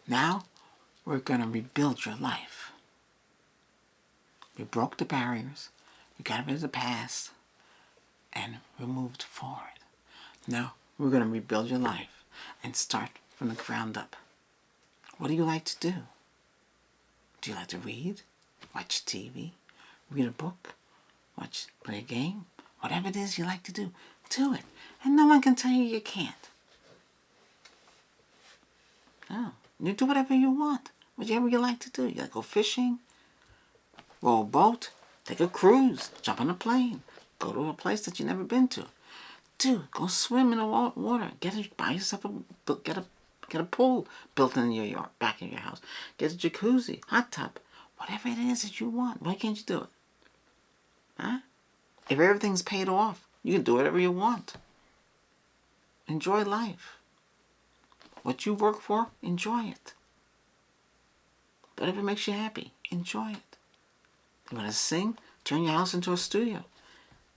Now we're going to rebuild your life. We broke the barriers. We got rid of the past. And we moved forward. Now we're going to rebuild your life and start from the ground up. What do you like to do? Do you like to read? Watch TV? Read a book? Play a game? Whatever it is you like to do it. And no one can tell you you can't. No. You do whatever you want. Whatever you like to do. You like to go fishing? Row a boat? Take a cruise? Jump on a plane? Go to a place that you've never been to? Go swim in the water. Buy yourself get a pool built in your yard, back in your house. Get a jacuzzi, hot tub, whatever it is that you want. Why can't you do it? Huh? If everything's paid off, you can do whatever you want. Enjoy life. What you work for, enjoy it. Whatever makes you happy, enjoy it. You want to sing? Turn your house into a studio.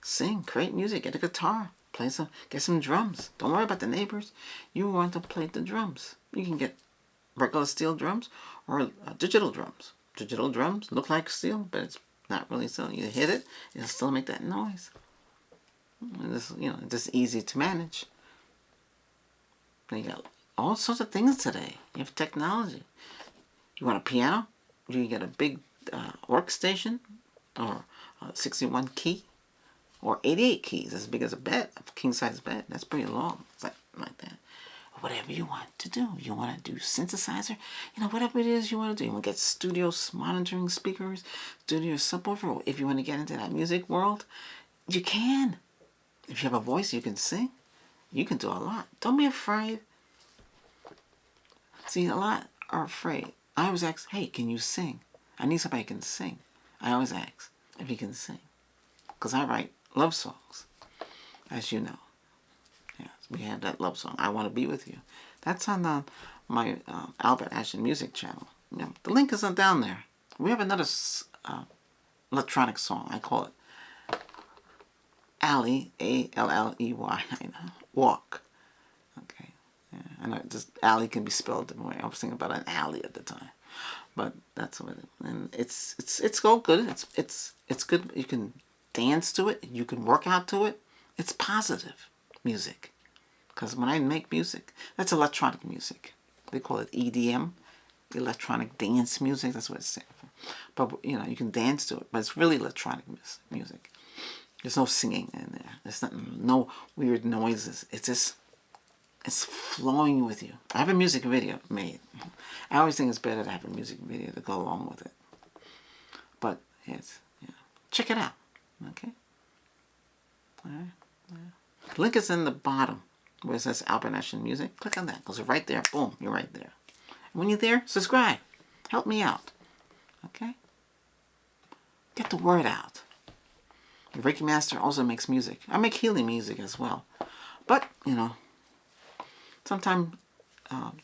Sing, create music, get a guitar, get some drums. Don't worry about the neighbors. You want to play the drums. You can get regular steel drums or digital drums. Digital drums look like steel, but it's not really steel. You hit it, it'll still make that noise. It's just easy to manage. You got all sorts of things today. You have technology. You want a piano? You can get a big workstation or a 61 key. Or 88 keys, as big as a bed, a king-size bed. That's pretty long. It's like that. Whatever you want to do. You want to do synthesizer? Whatever it is you want to do. You want to get studio monitoring speakers, studio subwoofer. If you want to get into that music world, you can. If you have a voice, you can sing. You can do a lot. Don't be afraid. See, a lot are afraid. I always ask, hey, can you sing? I need somebody who can sing. I always ask if he can sing. Because I write love songs, as you know. Yes, we have that love song, I Want to Be With You. That's on my Albert Ashton music channel. The link is down there. We have another electronic song. I call it Alley, A-L-L-E-Y, Walk. Okay. Yeah, I know alley can be spelled different way. I was thinking about an alley at the time. But that's what it is. And it's all good. It's good. You can dance to it. You can work out to it. It's positive music. Because when I make music, that's electronic music. They call it EDM, electronic dance music. That's what it's saying. But you can dance to it. But it's really electronic music. There's no singing in there. There's no weird noises. It's flowing with you. I have a music video made. I always think it's better to have a music video to go along with it. But check it out. Okay? All right. Yeah. The link is in the bottom where it says Albert Ashton Music. Click on that. It goes right there. Boom. You're right there. And when you're there, subscribe. Help me out. Okay? Get the word out. The Reiki Master also makes music. I make healing music as well. But, sometimes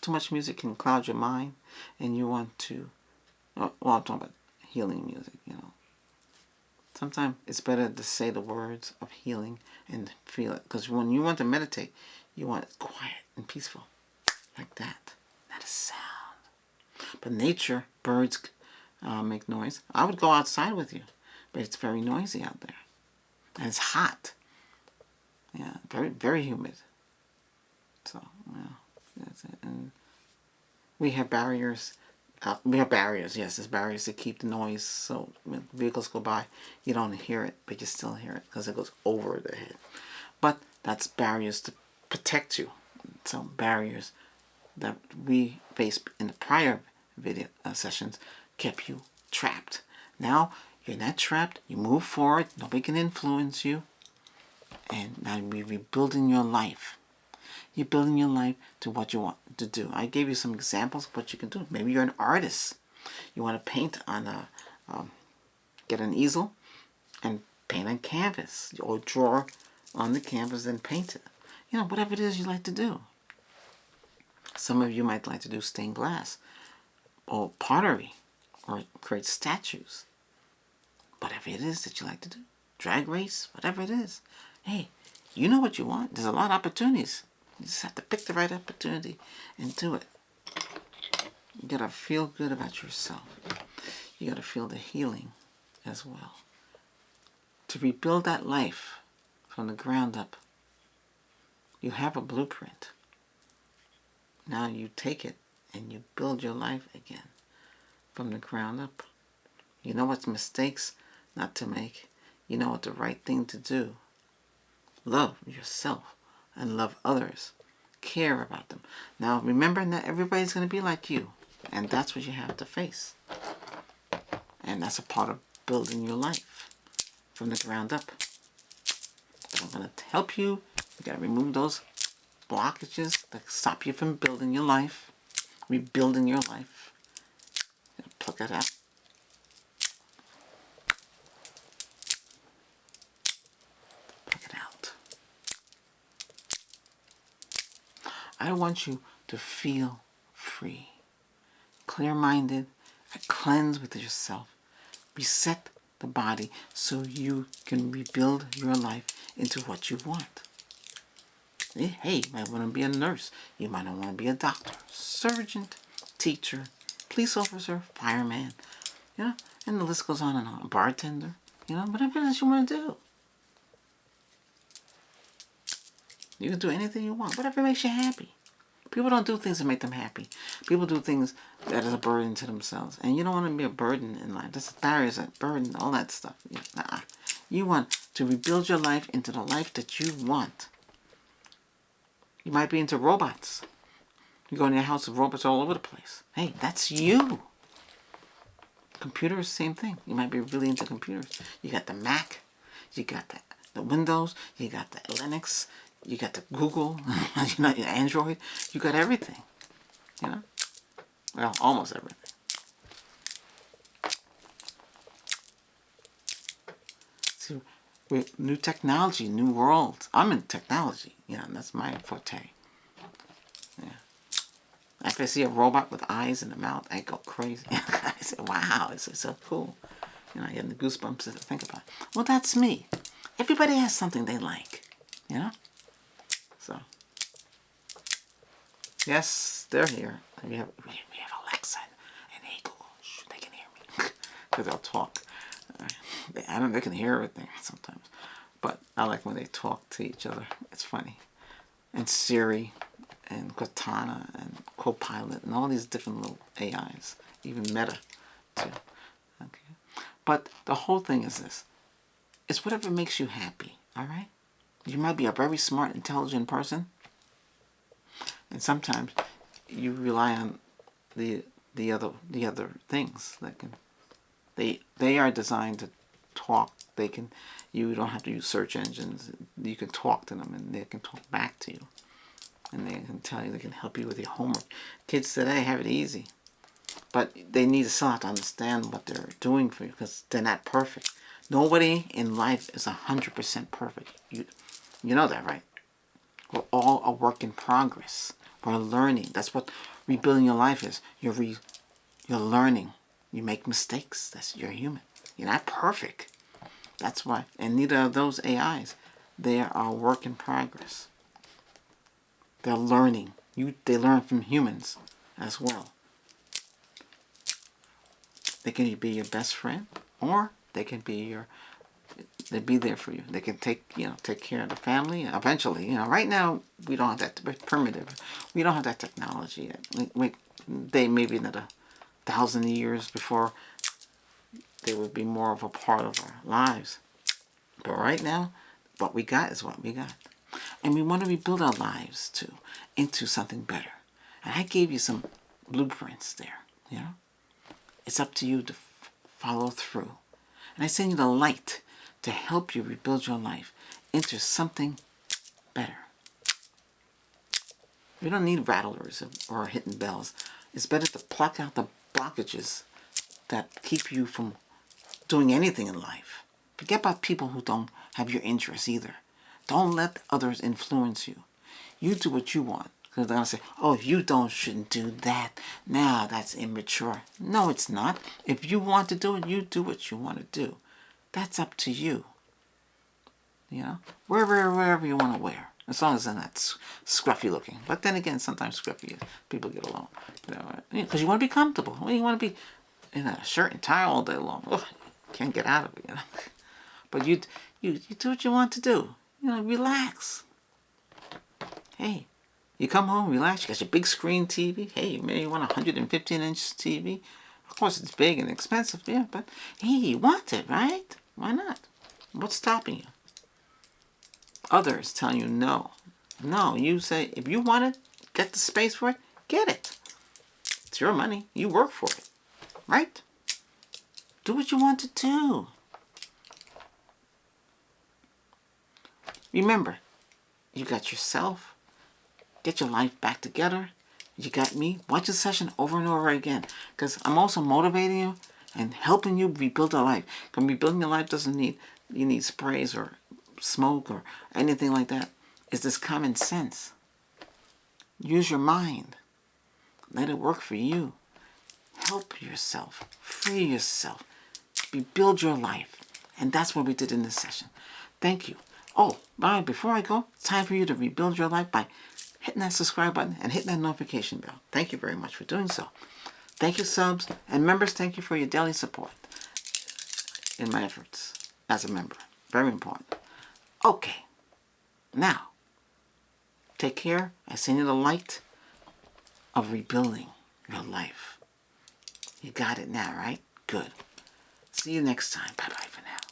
too much music can cloud your mind and you want to... Well, I'm talking about healing music, Sometimes it's better to say the words of healing and feel it. Because when you want to meditate, you want it quiet and peaceful. Like that. That is sound. But nature, birds make noise. I would go outside with you. But it's very noisy out there. And it's hot. Yeah, very, very humid. So, that's it. And we have barriers. Yes, there's barriers to keep the noise. So when vehicles go by, you don't hear it, but you still hear it because it goes over the head. But that's barriers to protect you. So barriers that we faced in the prior video sessions kept you trapped. Now you're not trapped. You move forward. Nobody can influence you. And now you're rebuilding your life. You're building your life to what you want to do. I gave you some examples of what you can do. Maybe you're an artist. You want to paint on get an easel and paint on canvas. Or draw on the canvas and paint it. Whatever it is you like to do. Some of you might like to do stained glass or pottery or create statues. Whatever it is that you like to do. Drag race, whatever it is. Hey, you know what you want. There's a lot of opportunities. You just have to pick the right opportunity and do it. You got to feel good about yourself. You got to feel the healing as well. To rebuild that life from the ground up, you have a blueprint. Now you take it and you build your life again from the ground up. You know what mistakes not to make. You know what the right thing to do. Love yourself and love others. Care about them. Now remember, not everybody's going to be like you. And that's what you have to face. And that's a part of building your life from the ground up. But I'm going to help you. You got to remove those blockages that stop you from building your life. Rebuilding your life. Pluck it out. Pluck it out. I want you to feel free, clear-minded, cleanse with yourself, reset the body so you can rebuild your life into what you want. Hey, you might want to be a nurse. You might want to be a doctor, surgeon, teacher, police officer, fireman, and the list goes on and on. A bartender, whatever it is you want to do. You can do anything you want, whatever makes you happy. People don't do things that make them happy. People do things that is a burden to themselves. And you don't want to be a burden in life. That's barriers, that burden, all that stuff. Nah. You want to rebuild your life into the life that you want. You might be into robots. You go in your house with robots all over the place. Hey, that's you. Computers, same thing. You might be really into computers. You got the Mac. You got the Windows. You got the Linux. You got the Google, your Android. You got everything, Well, almost everything. See, with new technology, new worlds. I'm in technology, that's my forte. Yeah. If I see a robot with eyes in the mouth, I go crazy. I say, wow, this is so cool. I get the goosebumps to think about it. Well, that's me. Everybody has something they like, So, yes, they're here. We have Alexa and Hey Google. Shh, they can hear me because they'll talk. They can hear everything sometimes, but I like when they talk to each other. It's funny. And Siri, and Cortana, and Copilot, and all these different little AIs, even Meta, too. Okay, but the whole thing is this: it's whatever makes you happy. All right. You might be a very smart, intelligent person, and sometimes you rely on the other things that can. They are designed to talk. You don't have to use search engines. You can talk to them, and they can talk back to you, and they can tell you. They can help you with your homework. Kids today have it easy, but they need to still have to understand what they're doing for you because they're not perfect. Nobody in life is 100% perfect. You know that, right? We're all a work in progress. We're learning. That's what rebuilding your life is. You're learning. You make mistakes. You're human. You're not perfect. That's why. And neither are those AIs. They are a work in progress. They're learning. They learn from humans as well. They can be your best friend, or they can be they'll be there for you. They can take care of the family. Eventually, right now we don't have that. We're primitive. We don't have that technology yet. They maybe another 1,000 years before they would be more of a part of our lives. But right now, what we got is what we got, and we want to rebuild our lives too into something better. And I gave you some blueprints there. It's up to you to follow through. And I send you the light to help you rebuild your life into something better. You don't need rattlers or hitting bells. It's better to pluck out the blockages that keep you from doing anything in life. Forget about people who don't have your interests either. Don't let others influence you. You do what you want. Because they're going to say, oh, if you shouldn't do that. Now that's immature. No, it's not. If you want to do it, you do what you want to do. That's up to you. Wherever you want to wear. As long as they're not scruffy looking. But then again, sometimes scruffy people get along. Because you want to be comfortable. You want to be in a shirt and tie all day long. Ugh, can't get out of it, But you do what you want to do. Relax. Hey, you come home, relax. You got your big screen TV. Hey, you maybe want a 115-inch TV. Of course, it's big and expensive, yeah. But hey, you want it, right? Why not? What's stopping you? Others telling you no. No, you say, if you want it, get the space for it, get it. It's your money. You work for it. Right? Do what you want to do. Remember, you got yourself. Get your life back together. You got me. Watch the session over and over again. Because I'm also motivating you and helping you rebuild a life. Because rebuilding your life doesn't need, you need sprays or smoke or anything like that. It's this common sense. Use your mind. Let it work for you. Help yourself. Free yourself. Rebuild your life. And that's what we did in this session. Thank you. Oh, before I go, it's time for you to rebuild your life by hitting that subscribe button and hitting that notification bell. Thank you very much for doing so. Thank you, subs. And members, thank you for your daily support in my efforts as a member. Very important. Okay. Now, take care. I send you the light of rebuilding your life. You got it now, right? Good. See you next time. Bye-bye for now.